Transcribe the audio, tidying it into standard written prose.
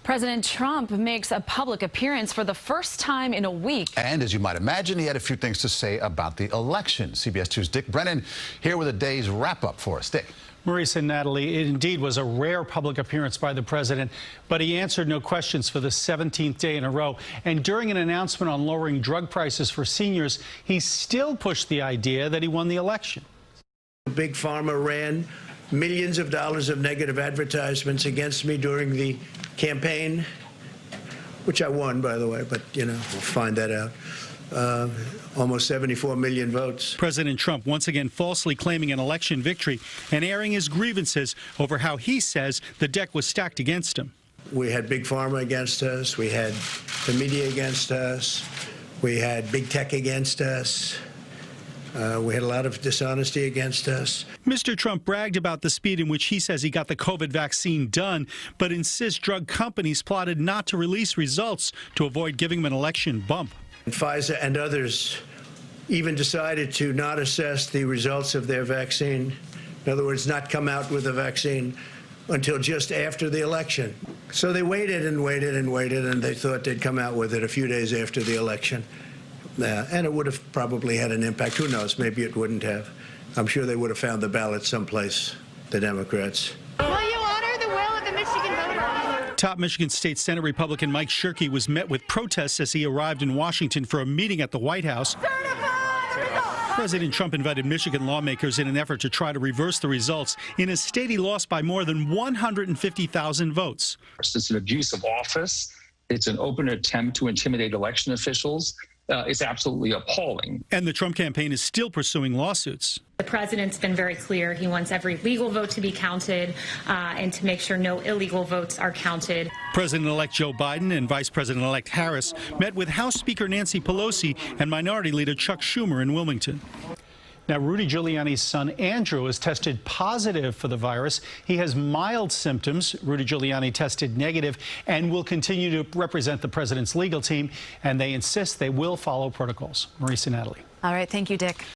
President Trump makes a public appearance for the first time in a week. And as you might imagine, he had a few things to say about the election. CBS 2's Dick Brennan here with a day's wrap-up for us. Dick. Maurice and Natalie, it indeed was a rare public appearance by the president, but he answered no questions for the 17th day in a row. And during an announcement on lowering drug prices for seniors, he still pushed the idea that he won the election. Big Pharma ran millions of dollars of negative advertisements against me during the campaign, which I won, by the way, but, you know, we'll find that out. Almost 74 million votes. President Trump once again falsely claiming an election victory and airing his grievances over how he says the deck was stacked against him. We had Big Pharma against us. We had the media against us. We had big tech against us. We had a lot of dishonesty against us. Mr. Trump bragged about the speed in which he says he got the COVID vaccine done, but insists drug companies plotted not to release results to avoid giving him an election bump. Pfizer and others even decided to not assess the results of their vaccine. In other words, not come out with a vaccine until just after the election. So they waited and waited and waited, and they thought they'd come out with it a few days after the election. And it would have probably had an impact. Who knows? Maybe it wouldn't have. I'm sure they would have found the ballot someplace, the Democrats. Will you honor the will of the Michigan voters? Top Michigan State Senate Republican Mike Shirkey was met with protests as he arrived in Washington for a meeting at the White House. President Trump invited Michigan lawmakers in an effort to try to reverse the results in a state he lost by more than 150,000 votes. It's an abuse of office. It's an open attempt to intimidate election officials. It's absolutely appalling. And the Trump campaign is still pursuing lawsuits. The president's been very clear. He wants every legal vote to be counted and to make sure no illegal votes are counted. President-elect Joe Biden and Vice President-elect Harris met with House Speaker Nancy Pelosi and Minority Leader Chuck Schumer in Wilmington. Now, Rudy Giuliani's son, Andrew, has tested positive for the virus. He has mild symptoms. Rudy Giuliani tested negative and will continue to represent the president's legal team, and they insist they will follow protocols. Maurice and Natalie. All right. Thank you, Dick.